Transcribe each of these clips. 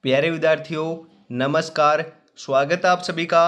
प्यारे विद्यार्थियों, नमस्कार। स्वागत है आप सभी का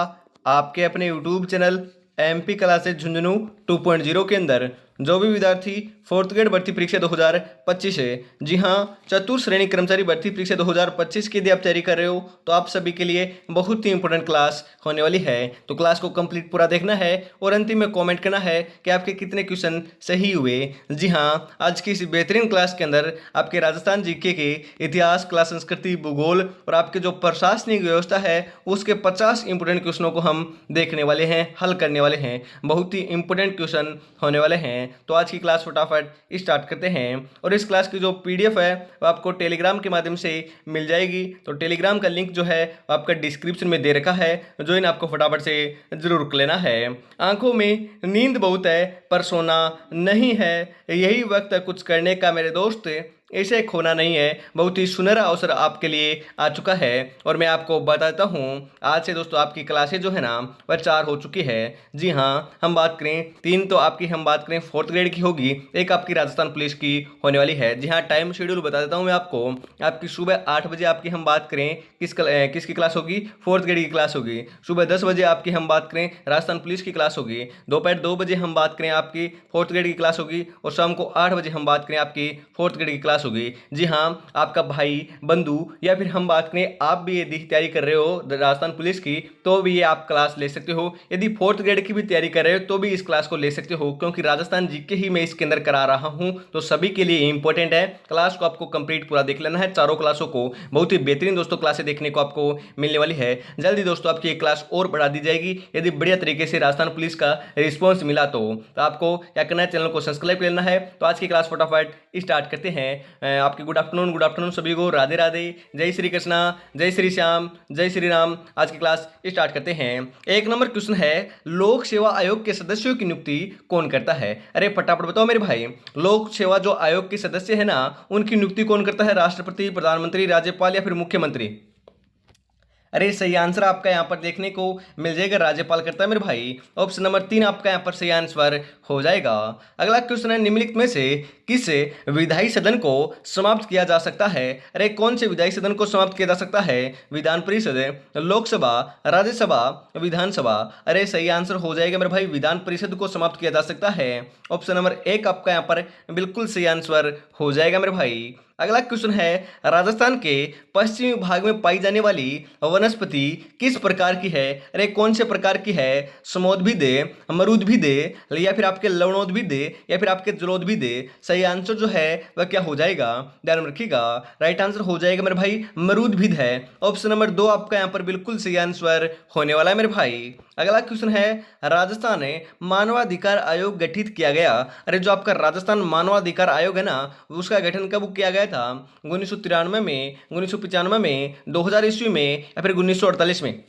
आपके अपने YouTube channel MP classes Jhunjhunu 2.0 के अंदर। जो भी विद्यार्थी फोर्थ ग्रेड भर्ती परीक्षा 2025 है, जी हाँ, चतुर्थ श्रेणी कर्मचारी भर्ती परीक्षा 2025 की यदि आप तैयारी कर रहे हो तो आप सभी के लिए बहुत ही इंपॉर्टेंट क्लास होने वाली है। तो क्लास को कंप्लीट पूरा देखना है और अंतिम में कमेंट करना है कि आपके कितने क्वेश्चन सही हुए। जी हाँ, आज की इस बेहतरीन क्लास के अंदर आपके राजस्थान जीके के इतिहास, कला, संस्कृति, भूगोल और आपके जो प्रशासनिक व्यवस्था है उसके 50 इंपोर्टेंट क्वेश्चनों को हम देखने वाले हैं, हल करने वाले हैं। बहुत ही इंपोर्टेंट क्वेश्चन होने वाले हैं। तो आज की क्लास फटाफट स्टार्ट करते हैं। और इस क्लास की जो पीडीएफ है वो आपको टेलीग्राम के माध्यम से मिल जाएगी। तो टेलीग्राम का लिंक जो है वो आपका डिस्क्रिप्शन में दे रखा है, ज्वाइन आपको फटाफट से जरूर कर लेना है। आंखों में नींद बहुत है पर सोना नहीं है, यही वक्त है कुछ करने का मेरे दोस्त, ऐसे खोना नहीं है। बहुत ही सुनहरा अवसर आपके लिए आ चुका है और मैं आपको बताता हूँ आज से दोस्तों आपकी क्लासेज जो है ना वह 4 हो चुकी है। जी हाँ, हम बात करें 3 तो आपकी हम बात करें फोर्थ ग्रेड की होगी, एक आपकी राजस्थान पुलिस की होने वाली है। जी हाँ, टाइम शेड्यूल बता देता हूँ मैं आपको। आपकी सुबह 8 बजे आपकी हम बात करें किसकी क्लास होगी, फोर्थ ग्रेड की क्लास होगी। सुबह 10 बजे आपकी हम बात करें राजस्थान पुलिस की क्लास होगी। दोपहर 2 बजे हम बात करें आपकी फोर्थ ग्रेड की क्लास होगी और शाम को 8 बजे हम बात करें आपकी फोर्थ ग्रेड की क्लास होगी। जी हाँ, आपका भाई, बंधु या फिर हम बात करें आप भी यदि तैयारी कर रहे हो राजस्थान पुलिस की तो भी ये आप क्लास ले सकते हो। यदि फोर्थ ग्रेड की भी तैयारी कर रहे हो तो भी इस क्लास को ले सकते हो, क्योंकि राजस्थान जीके ही मैं इसके अंदर करा रहा हूं तो सभी के लिए इंपॉर्टेंट है। क्लास को आपको कंप्लीट पूरा देख लेना है, चारों क्लासों को। बहुत ही बेहतरीन दोस्तों क्लासें देखने को आपको मिलने वाली है। जल्दी दोस्तों आपकी एक क्लास और बढ़ा दी जाएगी यदि बढ़िया तरीके से राजस्थान पुलिस का रिस्पॉन्स मिला तो आपको क्या करना है, चैनल को सब्सक्राइब कर लेना है। तो आज की क्लास फटाफट स्टार्ट करते हैं। आपके गुड आफ्टरनून सभी को, राधे राधे, जय श्री कृष्णा, जय श्री श्याम, जय श्री राम। आज की क्लास स्टार्ट करते हैं। एक नंबर क्वेश्चन है, लोक सेवा आयोग के सदस्यों की नियुक्ति कौन करता है? अरे फटाफट बताओ मेरे भाई, लोक सेवा जो आयोग के सदस्य है ना उनकी नियुक्ति कौन करता है? राष्ट्रपति, प्रधानमंत्री, राज्यपाल या फिर मुख्यमंत्री? अरे सही आंसर आपका यहाँ पर देखने को मिल जाएगा, राज्यपाल करता है मेरे भाई। ऑप्शन नंबर 3 आपका यहाँ पर सही आंसर हो जाएगा। अगला क्वेश्चन है, निम्नलिखित में से किस विधायी सदन को समाप्त किया जा सकता है? अरे कौन से विधायी सदन को समाप्त किया जा सकता है? विधान परिषद, लोकसभा, राज्यसभा, विधानसभा? अरे सही आंसर हो जाएगा मेरे भाई, विधान परिषद को समाप्त किया जा सकता है। ऑप्शन नंबर 1 आपका यहाँ पर बिल्कुल सही आंसर हो जाएगा मेरे भाई। अगला क्वेश्चन है, राजस्थान के पश्चिमी भाग में पाई जाने वाली वनस्पति किस प्रकार की है? अरे कौन से प्रकार की है? समोद्भिद, अमरूदभिद या फिर आपके लवणोद्भिद या फिर आपके जलोद्भिद? सही आंसर जो है वह क्या हो जाएगा, ध्यान में रखिएगा। राइट आंसर हो जाएगा मेरे भाई मरूदभिद है। ऑप्शन नंबर 2 आपका यहाँ पर बिल्कुल सही आंसर होने वाला है मेरे भाई। अगला क्वेश्चन है, राजस्थान में मानवाधिकार आयोग गठित किया गया। अरे जो आपका राजस्थान मानवाधिकार आयोग है ना उसका गठन कब किया गया था? 1993 में, 1995 में, 2000 ईस्वी में या फिर 1948 में?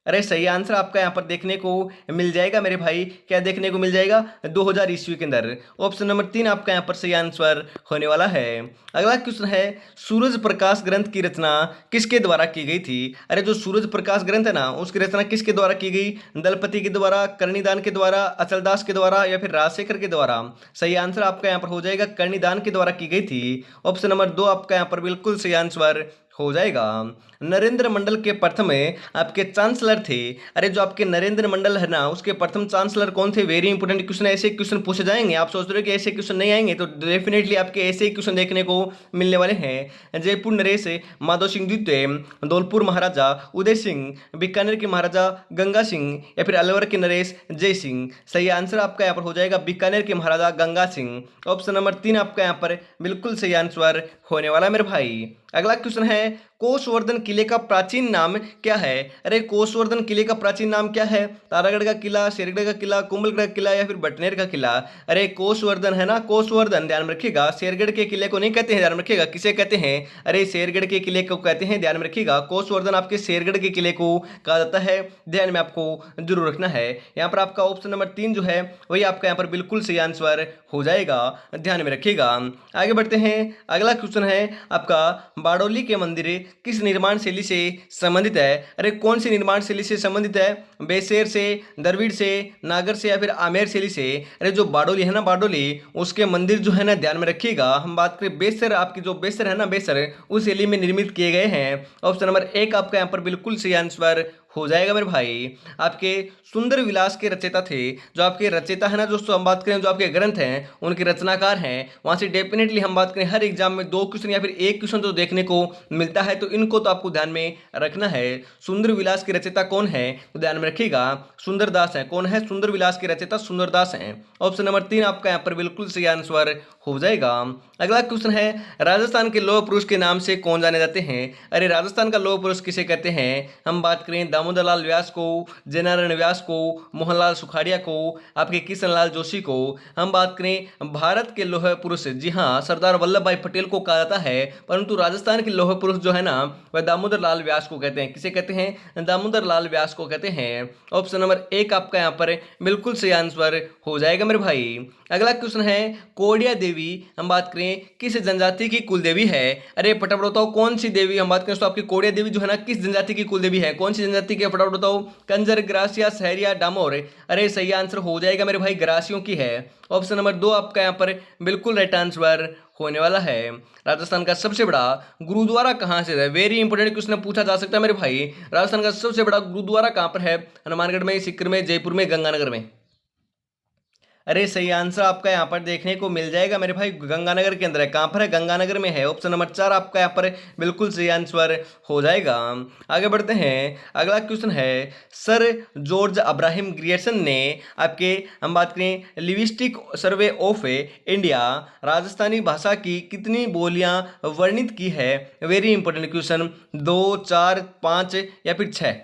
अरे सही आंसर आपका यहाँ पर देखने को मिल जाएगा मेरे भाई, क्या देखने को मिल जाएगा? 2000 ईस्वी के अंदर। ऑप्शन नंबर 3 आपका यहाँ पर सही आंसर होने वाला है। अगला क्वेश्चन है, सूरज प्रकाश ग्रंथ की रचना किसके द्वारा की गई थी? अरे जो सूरज प्रकाश ग्रंथ है ना उसकी रचना किसके द्वारा की गई? दलपति के द्वारा, कर्णिदान के द्वारा, अचलदास के द्वारा या फिर राजशेखर के द्वारा? सही आंसर आपका यहाँ पर हो जाएगा कर्णिदान के द्वारा की गई थी। ऑप्शन नंबर 2 आपका यहाँ पर बिल्कुल सही आंसर हो जाएगा। नरेंद्र मंडल के प्रथम आपके चांसलर थे। अरे जो आपके नरेंद्र मंडल है ना उसके प्रथम चांसलर कौन थे? वेरी इंपोर्टेंट क्वेश्चन, ऐसे क्वेश्चन पूछे जाएंगे। आप सोच रहे हो कि ऐसे क्वेश्चन नहीं आएंगे तो डेफिनेटली आपके ऐसे ही क्वेश्चन देखने को मिलने वाले हैं। जयपुर नरेश माधव सिंह द्वितीय, धौलपुर महाराजा उदय सिंह, बीकानेर के महाराजा गंगा सिंह या फिर अलवर के नरेश जय सिंह? सही आंसर आपका यहाँ पर हो जाएगा बीकानेर के महाराजा गंगा सिंह। ऑप्शन नंबर 3 आपका यहाँ पर बिल्कुल सही आंसर होने वाला है मेरे भाई। अगला क्वेश्चन है, कोसवर्धन किले का प्राचीन नाम क्या है? अरे कोसवर्धन किले का प्राचीन नाम क्या है? तारागढ़ का किला, शेरगढ़ का किला, कुंभलगढ़ का किला या फिर बटनेर का किला? अरे कोसवर्धन है ना, कोसवर्धन, ध्यान में रखिएगा। शेरगढ़ के किले को नहीं कहते हैं, ध्यान में रखिएगा। किसे कहते हैं? अरे शेरगढ़ के किले को कहते हैं, ध्यान में रखिएगा। कोसवर्धन आपके शेरगढ़ के किले को कहा जाता है, ध्यान में आपको जरूर रखना है। यहाँ पर आपका ऑप्शन नंबर 3 जो है वही आपका यहाँ पर बिल्कुल सही आंसर हो जाएगा, ध्यान में रखिएगा। आगे बढ़ते हैं। अगला क्वेश्चन है आपका, बारडोली के मंदिर किस निर्माण शैली से संबंधित है? अरे कौन सी निर्माण शैली से संबंधित है? बेशेर से, द्रविड़ से, नागर से या फिर आमेर शैली से? अरे जो बारडोली है ना, बारडोली, उसके मंदिर जो है ना, ध्यान में रखिएगा, हम बात करें बेशर, आपकी जो बेशर है ना, बेशर, उस शैली में निर्मित किए गए हैं। ऑप्शन नंबर एक आपका यहाँ पर बिल्कुल सही आंसर हो जाएगा मेरे भाई। आपके सुंदर विलास के रचयिता थे, जो आपके रचयिता है ना दोस्तों, हम बात करें जो आपके ग्रंथ हैं उनके रचनाकार हैं, वहां से डेफिनेटली हम बात करें हर एग्जाम में 2 क्वेश्चन या फिर 1 क्वेश्चन तो देखने को मिलता है, तो इनको तो आपको ध्यान में रखना है। सुंदर विलास के रचयिता कौन है? तो ध्यान में रखिएगा, सुंदरदास है। कौन है? सुंदर विलास के रचयिता सुंदरदास हैं। ऑप्शन नंबर 3 आपका यहाँ पर बिल्कुल सही आंसर हो जाएगा। अगला क्वेश्चन है, राजस्थान के लौह पुरुष के नाम से कौन जाने जाते हैं? अरे राजस्थान का लौह पुरुष किसे कहते हैं? हम बात करें दामोदर लाल व्यास को, जयनारायण व्यास को, मोहनलाल सुखाड़िया को, आपके किशनलाल जोशी को। हम बात करें भारत के लौह पुरुष, जी हाँ, सरदार वल्लभ भाई पटेल को कहा जाता है, परंतु राजस्थान के लौह पुरुष जो है ना, वह दामोदर लाल व्यास को कहते हैं। किसे कहते हैं? दामोदर लाल व्यास को कहते हैं। ऑप्शन नंबर एक आपका यहाँ पर बिल्कुल सही आंसर हो जाएगा मेरे भाई। अगला क्वेश्चन है, कोडिया देवी हम बात करें किस जनजाति की कुल देवी है? अरे फटाफट बताओ कौन सी देवी, हम बात करें तो आपकी कोडिया देवी जो है ना, किस जनजाति की कुल देवी है? कौन सी जनजाति की? फटाफट बताओ। कंजर, ग्रासिया, सहरिया, डामोर? अरे सही आंसर हो जाएगा मेरे भाई, ग्रासियों की है। ऑप्शन नंबर 2 आपका यहाँ पर बिल्कुल राइट आंसर होने वाला है। राजस्थान का सबसे बड़ा गुरुद्वारा कहाँ से है? वेरी इंपोर्टेंट क्वेश्चन पूछा जा सकता है मेरे भाई। राजस्थान का सबसे बड़ा गुरुद्वारा कहाँ पर है? हनुमानगढ़ में, सीकर में, जयपुर में, गंगानगर में? अरे सही आंसर आपका यहाँ पर देखने को मिल जाएगा मेरे भाई, गंगानगर के अंदर है। कहाँ पर है? गंगानगर में है। ऑप्शन नंबर 4 आपका यहाँ पर बिल्कुल सही आंसर हो जाएगा। आगे बढ़ते हैं, अगला क्वेश्चन है, सर जॉर्ज अब्राहम ग्रियर्सन ने आपके हम बात करें लिविस्टिक सर्वे ऑफ इंडिया राजस्थानी भाषा की कितनी बोलियां वर्णित की है? Very important question. 2, 4, 5 या फिर 6?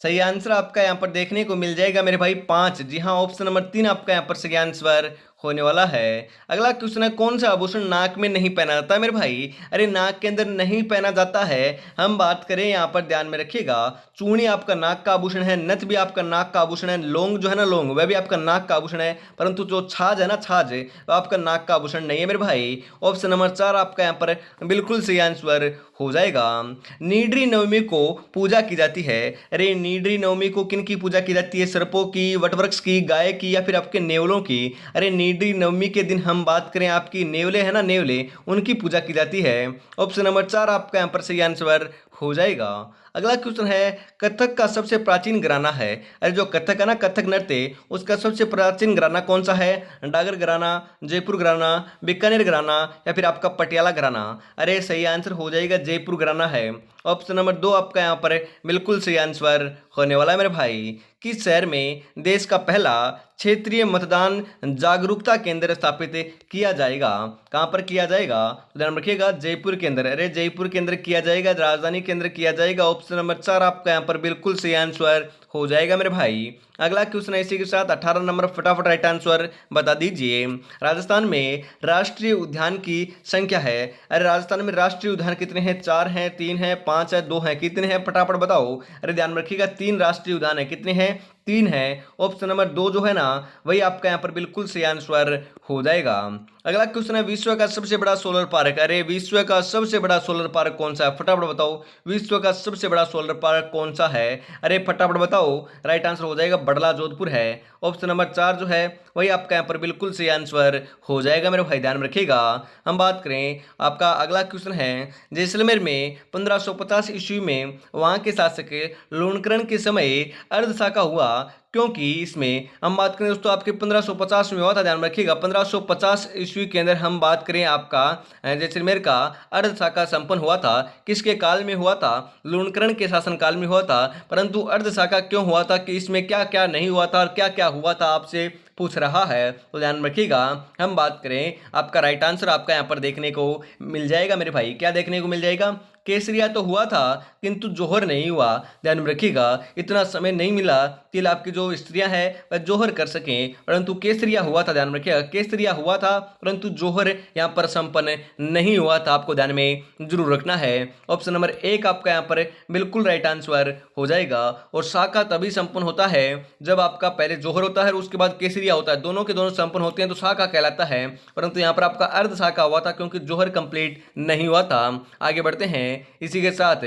सही आंसर आपका यहाँ पर देखने को मिल जाएगा मेरे भाई 5। जी हाँ, ऑप्शन नंबर 3 आपका यहाँ पर सही आंसर होने वाला है। अगला क्वेश्चन है, कौन सा आभूषण नाक में नहीं पहना जाता है मेरे भाई? अरे नाक के अंदर नहीं पहना जाता है, हम बात करें यहाँ पर ध्यान में रखिएगा, चूड़ी आपका नाक का आभूषण है, नथ भी आपका नाक का आभूषण है, लौंग जो है ना, लौंग वह भी आपका नाक का आभूषण है, परंतु जो छाछ है ना, छाछ वह आपका नाक का आभूषण नहीं है मेरे भाई। ऑप्शन नंबर 4 आपका यहाँ पर बिल्कुल सही आंसर हो जाएगा। नीडरी नवमी को पूजा की जाती है। अरे नीडरी नवमी को किन की पूजा की जाती है? सर्पों की, वटवृक्ष की, गाय की या फिर आपके नेवलों की? अरे नीडरी नवमी के दिन हम बात करें आपकी नेवले है ना, नेवले, उनकी पूजा की जाती है। ऑप्शन नंबर 4 आपका यहाँ पर सही आंसर हो जाएगा। अगला क्वेश्चन है, कथक का सबसे प्राचीन घराना है? अरे जो कथक है ना, कथक नृत्य, उसका सबसे प्राचीन घराना कौन सा है? डागर घराना, जयपुर घराना, बीकानेर घराना या फिर आपका पटियाला घराना? अरे सही आंसर हो जाएगा, जयपुर घराना है। ऑप्शन नंबर 2 आपका यहाँ पर बिल्कुल सही आंसर होने वाला है मेरे भाई। किस शहर में देश का पहला क्षेत्रीय मतदान जागरूकता केंद्र स्थापित किया जाएगा? कहाँ पर किया जाएगा? तो ध्यान रखिएगा, जयपुर के अंदर। अरे जयपुर के अंदर किया जाएगा, राजधानी के अंदर किया जाएगा। ऑप्शन नंबर 4 आपका यहाँ पर बिल्कुल सही आंसर हो जाएगा मेरे भाई। अगला क्वेश्चन है इसी के साथ 18 नंबर, फटाफट राइट आंसर बता दीजिए। राजस्थान में राष्ट्रीय उद्यान की संख्या है? अरे राजस्थान में राष्ट्रीय उद्यान कितने हैं? 4 हैं, 3 हैं, 5 है, 2 हैं? कितने हैं फटाफट बताओ। अरे ध्यान रखिएगा, 3 राष्ट्रीय उद्यान है। कितने हैं? 3 है। ऑप्शन नंबर 2 जो है ना, वही आपका यहाँ पर बिल्कुल सही आंसर हो जाएगा। अगला क्वेश्चन है, विश्व का सबसे बड़ा सोलर पार्क। अरे विश्व का सबसे बड़ा सोलर पार्क कौन सा है? फटाफट बताओ, विश्व का सबसे बड़ा सोलर पार्क कौन सा है? अरे फटाफट बताओ, राइट आंसर हो जाएगा बड़ला जोधपुर है। ऑप्शन नंबर 4 जो है वही आपका यहाँ पर बिल्कुल सही आंसर हो जाएगा मेरे भाई, ध्यान में रखिएगा। हम बात करें, आपका अगला क्वेश्चन है, जैसलमेर में 1550 ईस्वी में वहां के शासक लूणकरण के समय अर्धशाखा हुआ, क्योंकि इसमें हम बात करें दोस्तों आपके 1550 में हुआ था। ध्यान रखिएगा, 1550 ईस्वी के अंदर हम बात करें आपका जैसलमेर का अर्धशाखा संपन्न हुआ था। किसके काल में हुआ था? लूणकरण के शासन काल में हुआ था। परंतु अर्धशाखा क्यों हुआ था, कि इसमें क्या क्या नहीं हुआ था और क्या क्या हुआ था, आपसे पूछ रहा है, तो ध्यान रखिएगा। हम बात करें, आपका राइट आंसर आपका यहाँ पर देखने को मिल जाएगा मेरे भाई। क्या देखने को मिल जाएगा? केसरिया तो हुआ था किंतु जौहर नहीं हुआ। ध्यान में रखिएगा, इतना समय नहीं मिला कि आपकी जो स्त्रियां हैं वह जौहर कर सकें, परंतु केसरिया हुआ था। ध्यान में रखिएगा, केसरिया हुआ था परंतु जौहर यहाँ पर संपन्न नहीं हुआ था। आपको ध्यान में जरूर रखना है। ऑप्शन नंबर 1 आपका यहाँ पर बिल्कुल राइट आंसर हो जाएगा। और शाखा तभी संपन्न होता है जब आपका पहले जौहर होता है और उसके बाद केसरिया होता है, दोनों के दोनों संपन्न होते हैं तो शाखा कहलाता है। परंतु यहाँ पर आपका अर्ध शाखा हुआ था क्योंकि जौहर कंप्लीट नहीं हुआ था। आगे बढ़ते हैं इसी के साथ।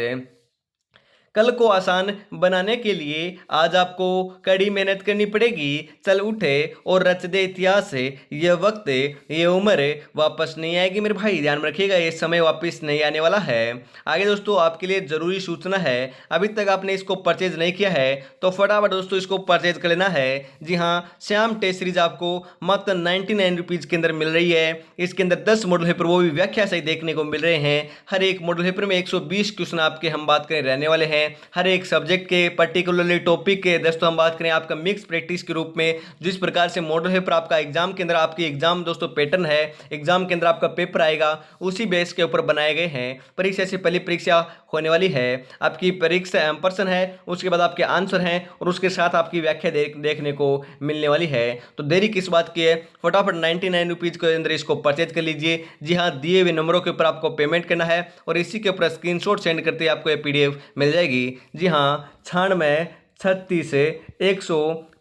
कल को आसान बनाने के लिए आज आपको कड़ी मेहनत करनी पड़ेगी। चल उठे और रच दे इतिहास से, ये वक्त ये उम्र वापस नहीं आएगी मेरे भाई। ध्यान में रखिएगा, ये समय वापस नहीं आने वाला है। आगे दोस्तों आपके लिए जरूरी सूचना है, अभी तक आपने इसको परचेज नहीं किया है तो फटाफट दोस्तों इसको परचेज कर लेना है। जी हाँ, श्याम टेस्ट सीरीज आपको मात्र 99 रुपीज के अंदर मिल रही है। इसके अंदर 10 मॉडल पेपर, वो भी व्याख्या सही देखने को मिल रहे हैं। हर एक मॉडल पेपर में 120 क्वेश्चन आपके हम बात करें रहने वाले हैं। हर एक सब्जेक्ट के पर्टिकुलरली टॉपिक के दोस्तों हम बात करें आपका मिक्स प्रैक्टिस के रूप में। जिस प्रकार से मॉडल पेपर आपका एग्जाम के अंदर आपकी एग्जाम दोस्तों पैटर्न है, एग्जाम के अंदर आपका पेपर आएगा, उसी बेस के ऊपर बनाए गए हैं। परीक्षा से पहले परीक्षा होने वाली है, आपकी परीक्षा एम पर्सन है, उसके बाद आपके आंसर हैं और उसके साथ आपकी व्याख्या देखने को मिलने वाली है। तो देरी किस बात की है, फटाफट 99 रुपीज के अंदर इसको परचेज कर लीजिए। जी हाँ, दिए हुए नंबरों के ऊपर आपको पेमेंट करना है और इसी के ऊपर स्क्रीनशॉट सेंड करते ही आपको ये PDF मिल जाएगी। जी हाँ, 96 36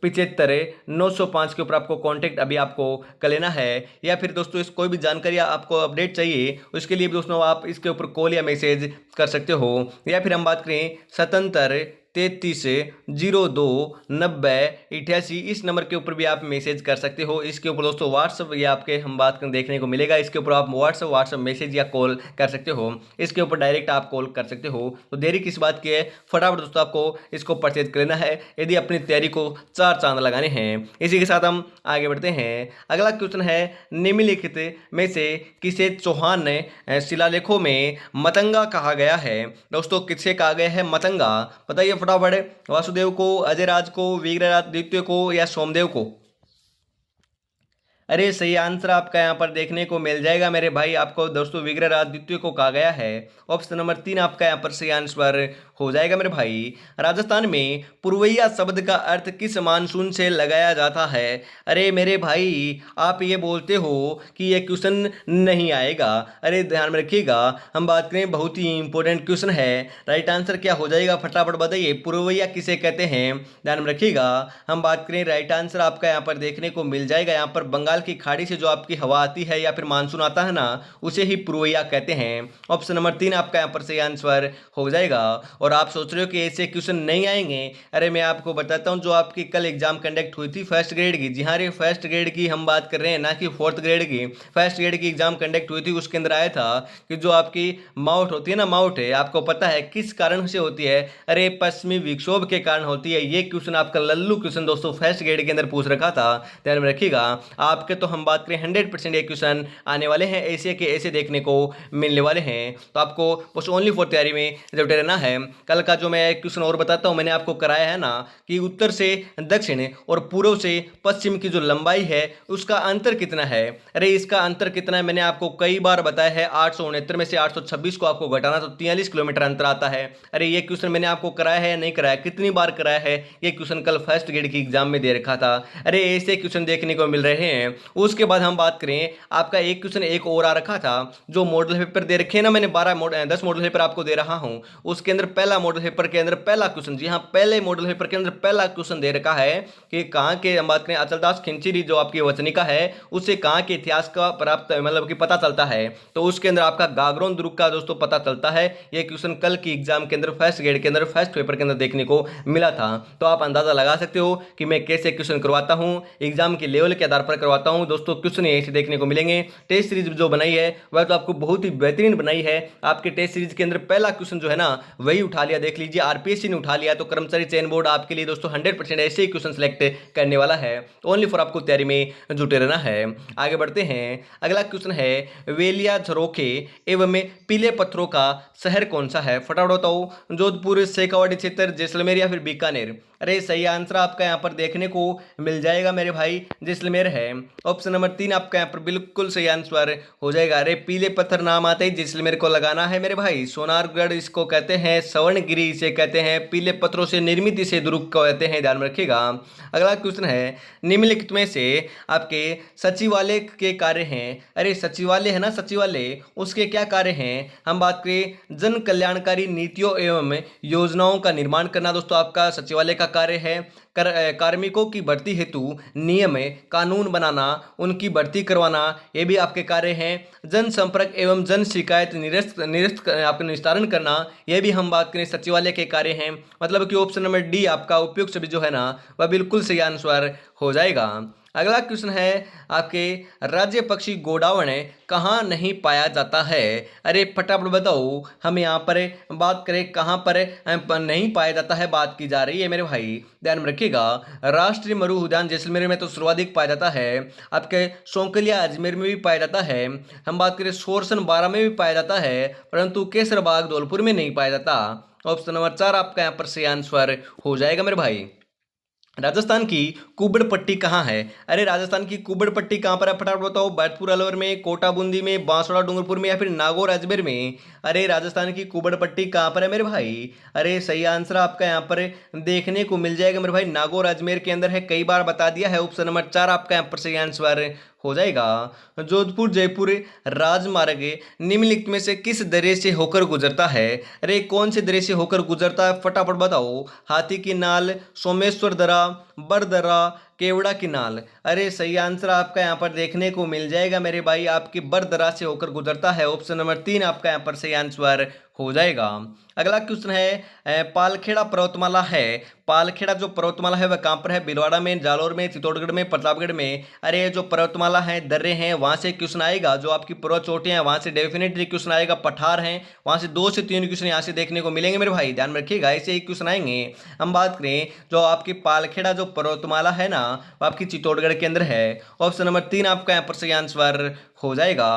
175 905 के ऊपर आपको कांटेक्ट अभी आपको कर लेना है। या फिर दोस्तों इस कोई भी जानकारी आपको अपडेट चाहिए, उसके लिए भी दोस्तों आप इसके ऊपर कॉल या मैसेज कर सकते हो। या फिर हम बात करें 77 33 02 90 88, इस नंबर के ऊपर भी आप मैसेज कर सकते हो। इसके ऊपर दोस्तों व्हाट्सअप या आपके हम बात कर देखने को मिलेगा, इसके ऊपर आप व्हाट्सअप मैसेज या कॉल कर सकते हो। इसके ऊपर डायरेक्ट आप कॉल कर सकते हो। तो देरी किस बात की है, फटाफट दोस्तों आपको इसको परचेज कर लेना है यदि अपनी तैयारी को 4 चांद लगाने हैं। इसी के साथ हम आगे बढ़ते हैं। अगला क्वेश्चन है, निम्नलिखित में से किसे चौहान ने शिलालेखों में मतंगा कहा गया है। दोस्तों किसे कहा गया है मतंगा, बताइए फटाफट। वासुदेव को, अजयराज को, विग्रहादित्य को या सोमदेव को। अरे सही आंसर आपका यहाँ पर देखने को मिल जाएगा मेरे भाई। आपको दोस्तों विग्रहादित्य को कहा गया है। ऑप्शन नंबर 3 आपका यहाँ पर सही आंसर हो जाएगा मेरे भाई। राजस्थान में पुरवैया शब्द का अर्थ किस मानसून से लगाया जाता है। अरे मेरे भाई, आप ये बोलते हो कि ये क्वेश्चन नहीं आएगा। अरे ध्यान में रखिएगा, हम बात करें बहुत ही इंपॉर्टेंट क्वेश्चन है। राइट आंसर क्या हो जाएगा फटाफट बताइए, पुरवैया किसे कहते हैं। ध्यान में रखिएगा, हम बात करें राइट आंसर आपका यहाँ पर देखने को मिल जाएगा। यहाँ पर बंगाल की खाड़ी से जो आपकी हवा आती है या फिर मानसून आता है ना, उसे ही पुरवैया कहते हैं। ऑप्शन नंबर 3 आपका यहाँ पर सही आंसर हो जाएगा। और आप सोच रहे हो कि ऐसे क्वेश्चन नहीं आएंगे, अरे मैं आपको बताता हूं, जो आपकी कल एग्जाम कंडक्ट हुई थी फर्स्ट ग्रेड की, जी हाँ रे फर्स्ट ग्रेड की हम बात कर रहे हैं, ना कि फोर्थ ग्रेड की। फर्स्ट ग्रेड की एग्जाम कंडक्ट हुई थी, उसके अंदर आया था कि जो आपकी माउट होती है ना, माउट है, आपको पता है किस कारण से होती है। अरे पश्चिमी विक्षोभ के कारण होती है। ये क्वेश्चन आपका लल्लू क्वेश्चन दोस्तों फर्स्ट ग्रेड के अंदर पूछ रखा था। ध्यान में रखिएगा, आपके तो हम बात करें 100% ये क्वेश्चन आने वाले हैं, ऐसे के ऐसे देखने को मिलने वाले हैं। तो आपको बस ओनली फॉर तैयारी में जुटे रहना है। कल का जो मैं क्वेश्चन और बताता हूं, मैंने आपको कराया है ना कि उत्तर से दक्षिण और पूर्व से पश्चिम की जो लंबाई है उसका अंतर कितना है। अरे इसका अंतर कितना है मैंने आपको कई बार बताया है। 869 में से 826 को आपको घटाना तो 43 किलोमीटर अंतर आता है। अरे ये क्वेश्चन मैंने आपको कराया है या नहीं कराया, कितनी बार कराया है। ये क्वेश्चन कल फर्स्ट ग्रेड की एग्जाम में दे रखा था। अरे ऐसे क्वेश्चन देखने को मिल रहे हैं। उसके बाद हम बात करें, आपका एक क्वेश्चन एक और आ रखा था, जो मॉडल पेपर दे रखे हैं ना, मैंने 10 मॉडल पेपर आपको दे रहा हूं। उसके अंदर पहला मॉडल पेपर के अंदर पहला क्वेश्चन, जी हाँ पहले मॉडल पेपर के अंदर पहला क्वेश्चन दे रखा है कि कहाँ के, हम बात करें अचलदास खिंचीरी जो आपकी वचनिका है, उससे कहाँ के इतिहास का प्राप्त मतलब कि पता चलता है। तो उसके अंदर आपका गागरोन दुर्ग का दोस्तों पता चलता है। ये क्वेश्चन कल की एग्जाम के अंदर फर्स्ट ग्रेड के अंदर फर्स्ट पेपर के अंदर देखने को मिला था। तो आप अंदाजा लगा सकते हो कि मैं कैसे क्वेश्चन करवाता हूँ, एग्जाम के लेवल के आधार पर करवाता हूँ दोस्तों। क्वेश्चन ऐसे देखने को मिलेंगे। टेस्ट सीरीज जो बनाई है वह तो आपको बहुत ही बेहतरीन बनाई है। आपके टेस्ट सीरीज के अंदर पहला क्वेश्चन जो है ना वही उठा लिया, देख लीजिए आरपीएससी ने उठा लिया। तो कर्मचारी चयन बोर्ड आपके लिए दोस्तों 100% ऐसे ही क्वेश्चन सिलेक्ट करने वाला है। तो ओनली फॉर आपको तैयारी में जुटे रहना है। आगे बढ़ते हैं, अगला क्वेश्चन है, वेलिया झरोखे एवं पीले पत्थरों का शहर कौन सा है। फटाफट बताओ, जोधपुर, शेखावाटी क्षेत्र, जैसलमेर या फिर बीकानेर। अरे सही आंसर आपका यहाँ पर देखने को मिल जाएगा मेरे भाई, जैसलमेर है। ऑप्शन नंबर 3 आपका यहाँ पर बिल्कुल सही आंसर हो जाएगा। अरे पीले पत्थर नाम आते ही जैसलमेर को लगाना है मेरे भाई। सोनारगढ़ इसको कहते हैं, स्वर्णगिरी इसे कहते हैं, पीले पत्थरों से निर्मित इसे दुर्ग कहते हैं, ध्यान में रखिएगा। अगला क्वेश्चन है, निम्नलिखित में से आपके सचिवालय के कार्य हैं। अरे सचिवालय है ना, सचिवालय, उसके क्या कार्य हैं? हम बात करें जन कल्याणकारी नीतियों एवं योजनाओं का निर्माण करना दोस्तों आपका सचिवालय का कार्य है। कार्मिकों की भर्ती हेतु नियम कानून बनाना, उनकी भर्ती करवाना, ये भी आपके कार्य हैं। जनसंपर्क एवं जन शिकायत निरस्त आपका निस्तारण करना, ये भी हम बात करें सचिवालय के कार्य हैं। मतलब कि ऑप्शन नंबर डी आपका उपयुक्त सभी जो है ना वह बिल्कुल सही आंसर हो जाएगा। अगला क्वेश्चन है आपके, राज्य पक्षी गोडावण कहाँ नहीं पाया जाता है? अरे फटाफट बताओ। हम यहाँ पर बात करें कहाँ पर नहीं पाया जाता है, बात की जा रही है मेरे भाई, ध्यान में रखिएगा। राष्ट्रीय मरु उद्यान जैसलमेर में तो सर्वाधिक पाया जाता है। आपके सौंकलिया अजमेर में भी पाया जाता है। हम बात करें सोरसन बारा में भी पाया जाता है, परंतु केसरबाग धौलपुर में नहीं पाया जाता। ऑप्शन नंबर 4 आपका यहाँ पर सही आंसर हो जाएगा मेरे भाई। राजस्थान की कुबड़ पट्टी कहाँ है? अरे राजस्थान की कुबड़ पट्टी कहाँ पर है, फटाफट बताओ। बैतपुर अलवर में, कोटा बूंदी में, बांसवाड़ा डूंगरपुर में, या फिर नागौर अजमेर में? अरे राजस्थान की कुबड़ पट्टी कहाँ पर है मेरे भाई? अरे सही आंसर आपका यहाँ पर देखने को मिल जाएगा मेरे भाई, नागौर अजमेर के अंदर है, कई बार बता दिया है। ऑप्शन नंबर 4 आपका यहाँ पर सही आंसर हो जाएगा। जोधपुर जयपुर राजमार्ग निम्नलिखित में से किस दर्रे से होकर गुजरता है? अरे कौन से दर्रे से होकर गुजरता है, फटाफट बताओ। हाथी की नाल, सोमेश्वर दर्रा, बरदर्रा, केवड़ा की नाल? अरे सही आंसर आपका यहाँ पर देखने को मिल जाएगा मेरे भाई, आपकी बरदर्रा से होकर गुजरता है। ऑप्शन नंबर 3 आपका यहाँ पर सही आंसर हो जाएगा। अगला क्वेश्चन है, पालखेड़ा पर्वतमाला है, पालखेड़ा जो पर्वतमाला है वह कहाँ पर है? भीलवाड़ा में, जालौर में, चित्तौड़गढ़ में, प्रतापगढ़ में? अरे जो पर्वतमाला है, दर्रे हैं, वहां से क्वेश्चन आएगा। जो आपकी पर्वत चोटियां हैं वहां से डेफिनेटली क्वेश्चन आएगा। पठार हैं, वहां से 2 से 3 क्वेश्चन यहाँ से देखने को मिलेंगे मेरे भाई, ध्यान में रखिएगा, ऐसे ही क्वेश्चन आएंगे। हम बात करें जो आपकी पालखेड़ा जो पर्वतमाला है ना वो आपकी चित्तौड़गढ़ के अंदर है। ऑप्शन नंबर 3 आपका यहाँ पर सही आंसर हो जाएगा।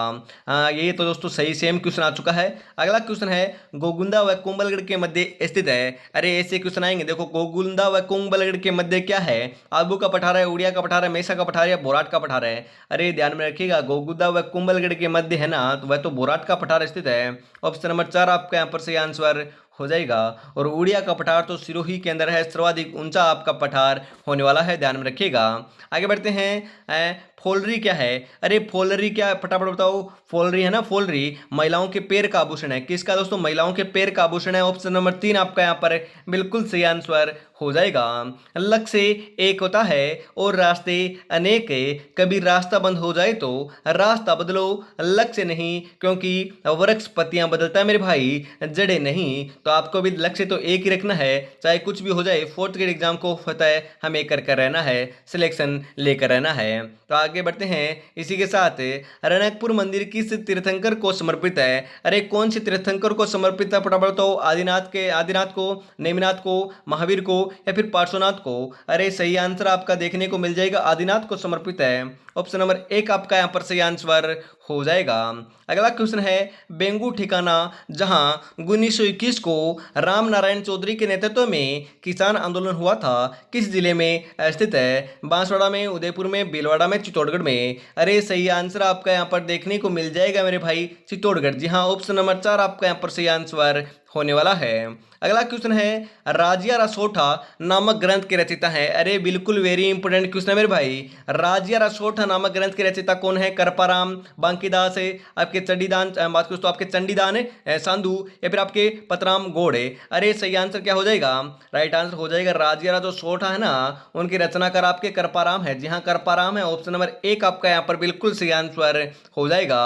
ये तो दोस्तों सही सेम क्वेश्चन आ चुका है। अगला क्वेश्चन है, गोगुंदा व कुंभलगढ़ के मध्य स्थित है। अरे ऐसे क्वेश्चन आएंगे, देखो गोगुंदा व कुंभलगढ़ के मध्य क्या है? आबू का पठार है, उड़िया का पठार है, मेसा का पठार है, या बोराट का पठार है? अरे ध्यान में रखिएगा, गोगुंदा व कुंभलगढ़ के मध्य है ना तो वह तो बोराट का पठार स्थित है। ऑप्शन नंबर 4 आपका यहाँ पर सही आंसर हो जाएगा। और उड़िया का पठार तो सिरोही के अंदर है, सर्वाधिक ऊंचा आपका पठार होने वाला है, ध्यान में रखिएगा। आगे बढ़ते हैं, फोलरी क्या है? अरे फोलरी क्या है, फटाफट बताओ। फोलरी है ना, फोलरी महिलाओं के पैर का आभूषण है। किसका दोस्तों? महिलाओं के पैर का आभूषण है। ऑप्शन नंबर 3 आपका यहाँ पर बिल्कुल सही आंसर हो जाएगा। लक्ष्य एक होता है और रास्ते अनेक है, कभी रास्ता बंद हो जाए तो रास्ता बदलो, लक्ष्य नहीं, क्योंकि वृक्ष पत्तियां बदलता है मेरे भाई, जड़े नहीं। तो आपको भी लक्ष्य तो एक ही रखना है, चाहे कुछ भी हो जाए। 4th ग्रेड एग्जाम को होता है हमें कर रहना है, सिलेक्शन लेकर रहना है। तो आगे बढ़ते हैं इसी के साथ, रणकपुर मंदिर किस तीर्थंकर को समर्पित है? अरे कौन से तीर्थंकर को समर्पित है, फटाफट तो। आदिनाथ को, नेमिनाथ को, महावीर को, या फिर पार्श्वनाथ को? अरे सही आंसर आपका देखने को मिल जाएगा, आदिनाथ को समर्पित है। ऑप्शन नंबर 1 आपका यहाँ पर सही आंसर हो जाएगा। अगला क्वेश्चन है, बेंगू ठिकाना जहां 1921 को राम नारायण चौधरी के नेतृत्व में किसान आंदोलन हुआ था, किस जिले में स्थित है? बांसवाड़ा में, उदयपुर में, भीलवाड़ा में, चित्तौड़गढ़ में? अरे सही आंसर आपका यहाँ पर देखने को मिल जाएगा मेरे भाई, चित्तौड़गढ़। जी हाँ, ऑप्शन नंबर 4 आपका यहाँ पर सही आंसर होने वाला है। अगला क्वेश्चन है, राजिया रसोठा नामक ग्रंथ के रचयिता है। अरे बिल्कुल वेरी इंपोर्टेंट क्वेश्चन है मेरे भाई। राजिया रसोठा नामक ग्रंथ के रचयिता कौन है? करपाराम, बांकीदास है, आपके चंडीदान, बात करो तो आपके चंडीदान है, सांधु, या फिर आपके पतराम गौड़ है? अरे सही आंसर क्या हो जाएगा? राइट आंसर हो जाएगा राजिया जो सोठा है ना उनके रचनाकार आपके करपाराम है। जी हाँ, करपाराम है। ऑप्शन नंबर 1 आपका यहाँ पर बिल्कुल सही आंसर हो जाएगा।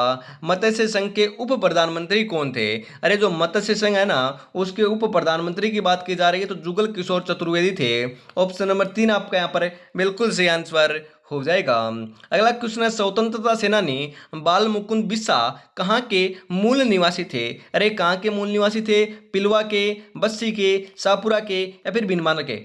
मत्स्य संघ के उप प्रधानमंत्री कौन थे? अरे जो मत्स्य संघ है ना उसके उप प्रधानमंत्री की बात की जा रही है तो जुगल किशोर चतुर्वेदी थे। ऑप्शन नंबर 3 आपका यहाँ पर बिल्कुल सही आंसर हो जाएगा। अगला क्वेश्चन है, स्वतंत्रता सेनानी बाल मुकुंद बिस्सा कहाँ के मूल निवासी थे? अरे कहाँ के मूल निवासी थे? पिलवा के, बस्सी के, शाहपुरा के, या फिर भिनमाना के?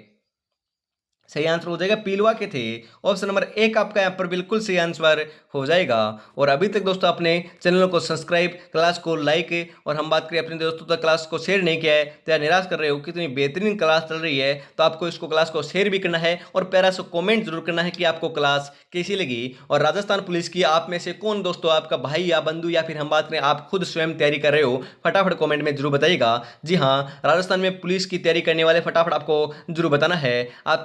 सही आंसर हो जाएगा पीलवा के थे। ऑप्शन नंबर एक आपका यहाँ पर बिल्कुल सही आंसर हो जाएगा। और अभी तक दोस्तों अपने चैनल को सब्सक्राइब, क्लास को लाइक और हम बात करें अपने दोस्तों तक क्लास को शेयर नहीं किया है तो यार निराश कर रहे हो, कितनी बेहतरीन क्लास चल रही है, तो आपको इसको क्लास को शेयर भी करना है और प्यारा सा कमेंट जरूर करना है कि आपको क्लास कैसी लगी। और राजस्थान पुलिस की आप में से कौन दोस्तों आपका भाई या बंधु या फिर हम बात करें आप खुद स्वयं तैयारी कर रहे हो, फटाफट कमेंट में जरूर बताइएगा। जी हाँ, राजस्थान में पुलिस की तैयारी करने वाले फटाफट आपको जरूर बताना है आप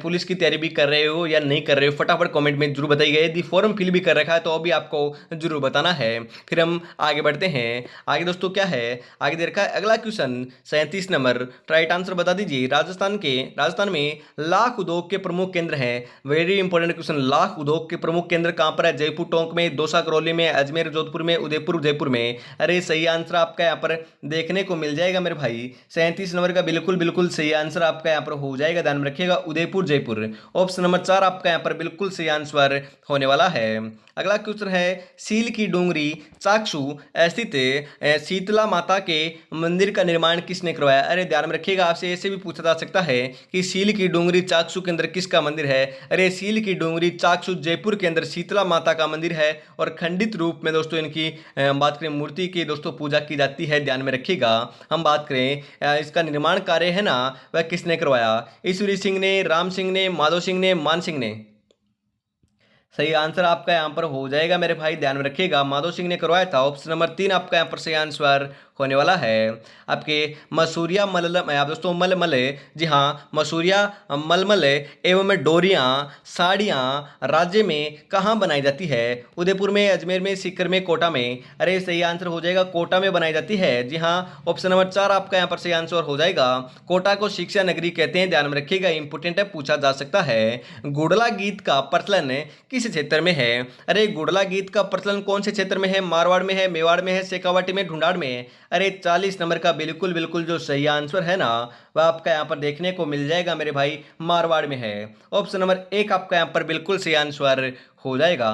पुलिस की तैयारी भी कर रहे हो या नहीं कर रहे हो, फटाफट कमेंट में जरूर बताइए। यदि फॉर्म फिल भी कर रखा है तो अभी आपको जरूर बताना है। फिर हम आगे बढ़ते हैं। आगे दोस्तों क्या है, आगे दे रखा है अगला क्वेश्चन 37 नंबर, राइट आंसर बता दीजिए। राजस्थान में लाख उद्योग के प्रमुख केंद्र हैं। वेरी इंपॉर्टेंट क्वेश्चन, लाख उद्योग के प्रमुख केंद्र कहां पर है? जयपुर टोंक में, दौसा करौली में, अजमेर जोधपुर में, उदयपुर जयपुर में। अरे सही आंसर आपका यहाँ पर देखने को मिल जाएगा मेरे भाई। 37 नंबर का बिल्कुल बिल्कुल सही आंसर आपका यहाँ पर हो जाएगा, ध्यान में रखिएगा, उदयपुर जयपुर। ऑप्शन नंबर 4 आपका यहाँ पर बिल्कुल सही आंसर होने वाला है। अगला क्वेश्चन है सील की डूंगरी चाकसू स्थित शीतला माता के मंदिर का निर्माण किसने करवाया? अरे ध्यान में रखिएगा, आपसे ऐसे भी पूछा जा सकता है कि सील की डूंगरी चाकसू के अंदर किसका मंदिर है? अरे सील की डूंगरी चाकसू जयपुर के अंदर शीतला माता का मंदिर है और खंडित रूप में दोस्तों इनकी बात करें मूर्ति की दोस्तों पूजा की जाती है, ध्यान में रखिएगा। हम बात करें इसका निर्माण कार्य है ना वह किसने करवाया? ईश्वरी सिंह ने, राम सिंह ने, माधव सिंह ने, मान सिंह ने। सही आंसर आपका यहाँ पर हो जाएगा मेरे भाई, ध्यान में रखिएगा, माधव सिंह ने करवाया था। ऑप्शन नंबर 3 आपका यहाँ पर सही आंसर होने वाला है। आपके मसूरिया मलमल आप दोस्तों मलमल, जी हाँ मसूरिया मलमल एवं डोरियाँ साड़ियाँ राज्य में कहाँ बनाई जाती है? उदयपुर में, अजमेर में, सीकर में, कोटा में। अरे सही आंसर हो जाएगा, कोटा में बनाई जाती है। जी हाँ, ऑप्शन नंबर 4 आपका यहाँ पर सही आंसर हो जाएगा। कोटा को शिक्षा नगरी कहते हैं, ध्यान में रखिएगा, इंपोर्टेंट है, पूछा जा सकता है। गुड़ला गीत का प्रचलन किस क्षेत्र में है? अरे गुड़ला गीत का प्रचलन कौन से क्षेत्र में है? मारवाड़ में है, मेवाड़ में है, शेखावाटी में, ढूंढाड़ में। अरे 40 नंबर का बिल्कुल बिल्कुल जो सही आंसर है ना वह आपका यहाँ पर देखने को मिल जाएगा मेरे भाई, मारवाड़ में है। ऑप्शन नंबर 1 आपका यहाँ पर बिल्कुल सही आंसर हो जाएगा।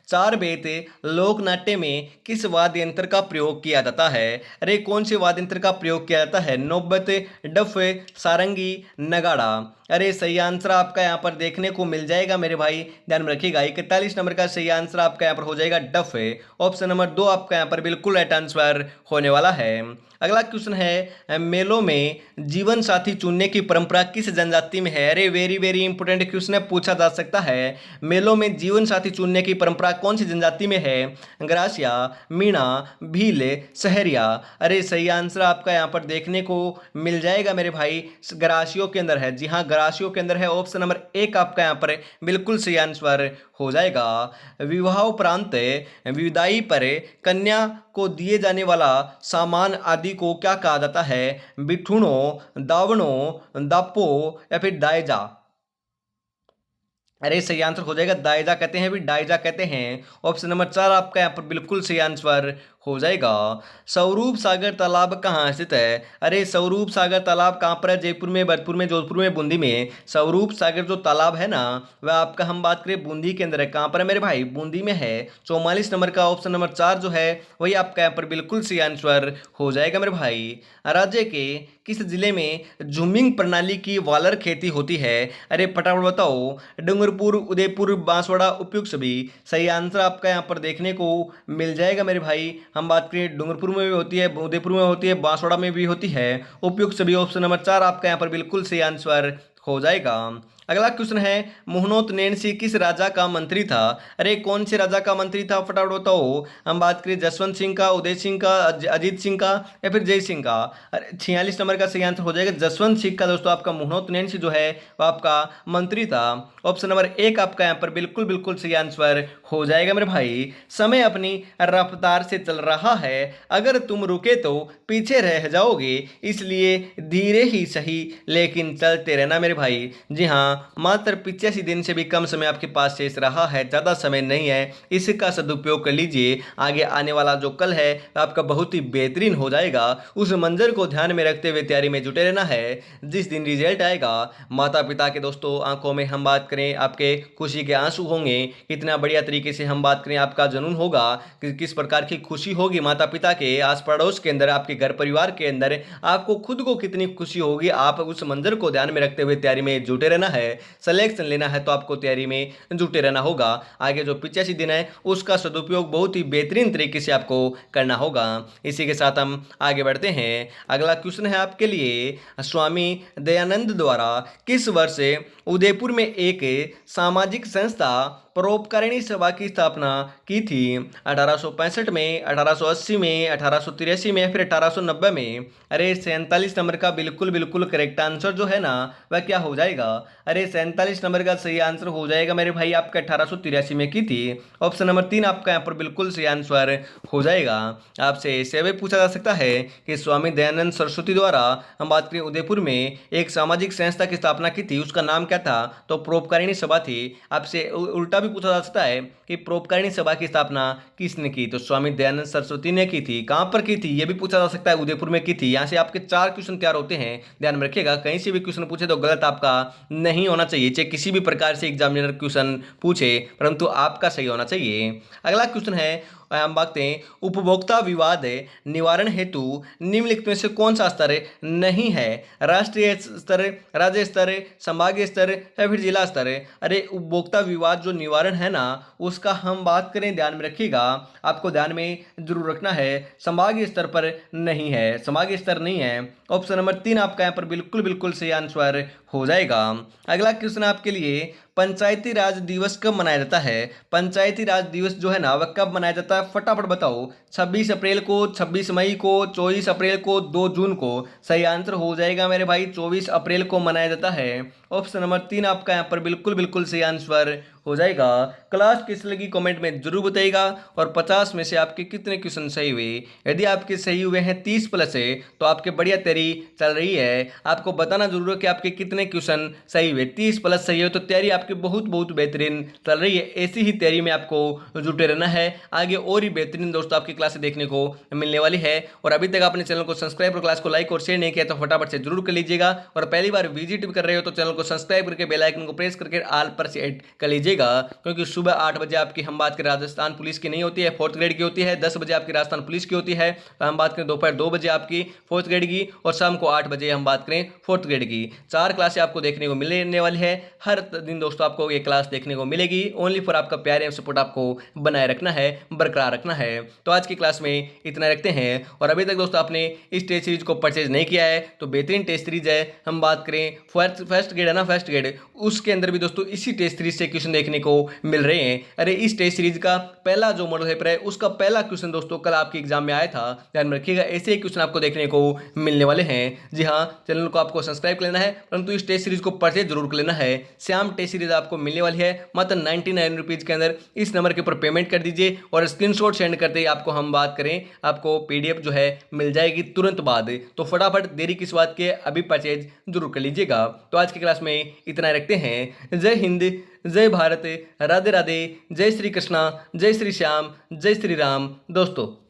चार बेत लोक नाट्य में किस वाद्य यंत्र का प्रयोग किया जाता है? अरे कौन से वाद्य यंत्र का प्रयोग किया जाता है? नौबत, डफ, सारंगी, नगाड़ा। अरे सही आंसर आपका यहाँ पर देखने को मिल जाएगा मेरे भाई, ध्यान में रखिएगा। 41 नंबर का सही आंसर आपका यहाँ पर हो जाएगा डफ। ऑप्शन नंबर 2 आपका यहाँ पर बिल्कुल राइट आंसर होने वाला है। अगला क्वेश्चन है मेलों में जीवन साथी चुनने की परंपरा किस जनजाति में है? अरे वेरी वेरी इंपोर्टेंट क्वेश्चन है, पूछा जा सकता है। मेलों में जीवन साथी चुनने की परंपरा कौन सी जनजाति में है? ग्रासिया, मीणा, भील, सहरिया। अरे सही आंसर आपका यहाँ पर देखने को मिल जाएगा मेरे भाई, ग्रासियों के अंदर है। जी हाँ, ग्रासियों के अंदर है। ऑप्शन नंबर 1 आपका यहाँ पर बिल्कुल सही आंसर हो जाएगा। विवाह उपरांत विदाई पर कन्या को दिए जाने वाला सामान आदि को क्या कहा जाता है? बिठूणों, दावणों, दापो या फिर दायजा। अरे सही आंसर हो जाएगा दायजा कहते हैं भी, डायजा कहते हैं। ऑप्शन नंबर 4 आपका यहाँ पर बिल्कुल सही आंसर हो जाएगा। स्वरूप सागर तालाब कहाँ स्थित है? अरे स्वरूप सागर तालाब कहाँ पर है? जयपुर में, भरतपुर में, जोधपुर में, बूंदी में। स्वरूप सागर जो तालाब है ना वह आपका हम बात करें बूंदी के अंदर है। कहाँ पर है मेरे भाई? बूंदी में है। 44 नंबर का ऑप्शन नंबर 4 जो है वही आपका यहाँ पर बिल्कुल सही आंसर हो जाएगा मेरे भाई। राज्य के किस जिले में झूमिंग प्रणाली की वालर खेती होती है? अरे फटाफट बताओ। डूंगरपुर, उदयपुर, बांसवाड़ा, उपयुक्त सभी। सही आंसर आपका यहाँ पर देखने को मिल जाएगा मेरे भाई। हम बात करें डूंगरपुर में भी होती है, उदयपुर में होती है, बांसवाड़ा में भी होती है। उपयुक्त सभी। ऑप्शन नंबर 4 आपका यहाँ पर बिल्कुल सही आंसर हो जाएगा। अगला क्वेश्चन है मोहनोत नैनसी किस राजा का मंत्री था? अरे कौन से राजा का मंत्री था, फटाफट बताओ। हम बात करें जसवंत सिंह का, उदय सिंह का, अजीत सिंह का या फिर जय सिंह का। अरे 46 नंबर का सही आंसर हो जाएगा जसवंत सिंह का। दोस्तों आपका मोहनोत नैनसी जो है वह आपका मंत्री था। ऑप्शन नंबर 1 आपका यहाँ पर बिल्कुल बिल्कुल सही आंसर हो जाएगा मेरे भाई। समय अपनी रफ्तार से चल रहा है, अगर तुम रुके तो पीछे रह जाओगे, इसलिए धीरे ही सही लेकिन चलते रहना मेरे भाई। जी हाँ, मात्र 85 दिन से भी कम समय आपके पास शेष रहा है, ज़्यादा समय नहीं है, इसका सदुपयोग कर लीजिए। आगे आने वाला जो कल है आपका बहुत ही बेहतरीन हो जाएगा। उस मंजर को ध्यान में रखते हुए तैयारी में जुटे रहना है। जिस दिन रिजल्ट आएगा माता पिता के दोस्तों आंखों में हम बात करें आपके खुशी के आंसू होंगे। कितना बढ़िया तरीके से हम बात करें आपका जुनून होगा कि किस प्रकार की खुशी होगी माता पिता के आस पड़ोस के अंदर, आपके घर परिवार के अंदर, आपको खुद को कितनी खुशी होगी। आप उस मंजर को ध्यान में रखते हुए तैयारी में जुटे रहना है। सिलेक्शन लेना है तो आपको तैयारी में जुटे रहना होगा। आगे जो 85 दिन है उसका सदुपयोग बहुत ही बेहतरीन तरीके से आपको करना होगा। इसी के साथ हम आगे बढ़ते हैं। अगला क्वेश्चन है आपके लिए, स्वामी दयानंद द्वारा किस वर्ष उदयपुर में एक सामाजिक संस्था परोपकारिणी सभा की स्थापना की थी? 1865 में, 1880 में, 1883 में या फिर 1890 में? अरे 47 नंबर का बिल्कुल बिल्कुल करेक्ट आंसर जो है ना वह क्या हो जाएगा? अरे 47 नंबर का सही आंसर हो जाएगा मेरे भाई आपका 1883 में की थी। ऑप्शन नंबर 3 आपका यहाँ पर बिल्कुल सही आंसर हो जाएगा। आपसे इससे भी पूछा जा सकता है कि स्वामी दयानंद सरस्वती द्वारा हम बात करें उदयपुर में एक सामाजिक संस्था की स्थापना की थी, उसका नाम क्या था? तो परोपकारिणी सभा थी। आपसे उल्टा भी पूछा जा सकता है कि परोपकारिणी सभा की स्थापना किसने की? तो स्वामी दयानंद सरस्वती ने की थी। कहां पर की थी यह भी पूछा जा सकता है, उदयपुर में की थी। यहां से आपके 4 क्वेश्चन तैयार होते हैं, ध्यान में रखिएगा। कहीं से भी क्वेश्चन पूछे तो गलत आपका नहीं होना चाहिए, चाहे किसी भी प्रकार से एग्जामिनर क्वेश्चन पूछे, परंतु आपका सही होना चाहिए। अगला क्वेश्चन है, हम बात हैं उपभोक्ता विवाद निवारण हेतु निम्नलिखित में से कौन सा स्तर नहीं है? राष्ट्रीय स्तर, राज्य स्तर, संभागीय स्तर या फिर जिला स्तर? अरे उपभोक्ता विवाद जो निवारण है ना उसका हम बात करें, ध्यान में रखिएगा, आपको ध्यान में जरूर रखना है, संभागीय स्तर पर नहीं है, संभागीय स्तर नहीं है। ऑप्शन नंबर 3 आपका यहाँ पर बिल्कुल बिल्कुल सही आंसर हो जाएगा। अगला क्वेश्चन आपके लिए, पंचायती राज दिवस कब मनाया जाता है? पंचायती राज दिवस जो है ना वह कब मनाया जाता है, फटाफट बताओ। 26 अप्रैल को, 26 मई को, 24 अप्रैल को, 2 जून को? सही आंसर हो जाएगा मेरे भाई, 24 अप्रैल को मनाया जाता है। ऑप्शन नंबर 3 आपका यहाँ पर बिल्कुल बिल्कुल सही आंसर हो जाएगा। क्लास कैसी लगी कमेंट में जरूर बताइएगा, और 50 में से आपके कितने क्वेश्चन सही हुए? यदि आपके सही हुए हैं 30 प्लस है तो आपके बढ़िया तैयारी चल रही है। आपको बताना जरूर है कि आपके कितने क्वेश्चन सही हुए। 30 प्लस सही हो तो तैयारी आपकी बहुत बहुत बेहतरीन चल रही है। ऐसी ही तैयारी में आपको जुटे रहना है। आगे और ही बेहतरीन दोस्तों आपकी क्लासें देखने को मिलने वाली है। और अभी तक आपने चैनल को सब्सक्राइब और क्लास को लाइक और शेयर नहीं किया तो फटाफट से जरूर कर लीजिएगा। और पहली बार विजिट भी कर रहे हो तो चैनल को सब्सक्राइब करके बेल आइकन को प्रेस करके ऑल पर सेट कर लीजिएगा, क्योंकि सुबह 8 बजे आपकी हम बात करें राजस्थान पुलिस की नहीं होती है, 4th ग्रेड की होती है। 10 बजे आपकी राजस्थान पुलिस की होती है। हम बात करें दोपहर 2 बजे आपकी 4th ग्रेड की, और शाम को 8 बजे हम बात करें 4th ग्रेड की। 4 क्लासें आपको देखने को मिलने वाली है। हर दिन दोस्तों आपको ये क्लास देखने को मिलेगी। ओनली फॉर आपका प्यार एवं सपोर्ट आपको बनाए रखना है, बरकरार रखना है। तो आज की क्लास में इतना रखते हैं। और अभी तक दोस्तों आपने इस टेस्ट सीरीज को परचेज नहीं किया है तो बेहतरीन टेस्ट सीरीज है। हम बात करें फर्स्ट ग्रेड है ना, फर्स्ट ग्रेड, उसके अंदर भी दोस्तों इसी टेस्ट सीरीज से क्वेश्चन देखने को मिल रहे हैं। अरे इस टेस्ट सीरीज का पहला जो मॉडल पेपर है उसका पहला क्वेश्चन दोस्तों कल आपके एग्जाम में आया था, ध्यान में रखिएगा। ऐसे ही क्वेश्चन आपको देखने को मिलने वाले हैं। जी हाँ, चैनल को आपको सब्सक्राइब कर लेना है, परंतु इस टेस्ट सीरीज को परचेज जरूर कर लेना है। श्याम टेस्ट सीरीज आपको मिलने वाली है मात्र 99 रुपीज के अंदर। इस नंबर के ऊपर पेमेंट कर दीजिए और स्क्रीनशॉट सेंड करते ही आपको हम बात करें आपको पीडीएफ जो है मिल जाएगी तुरंत बाद। तो फटाफट देरी किस बात के, अभी परचेज जरूर कर लीजिएगा। तो आज की क्लास में इतना रखते हैं। जय हिंद, जय भारत, राधे राधे, जय श्री कृष्णा, जय श्री श्याम, जय श्री राम दोस्तों।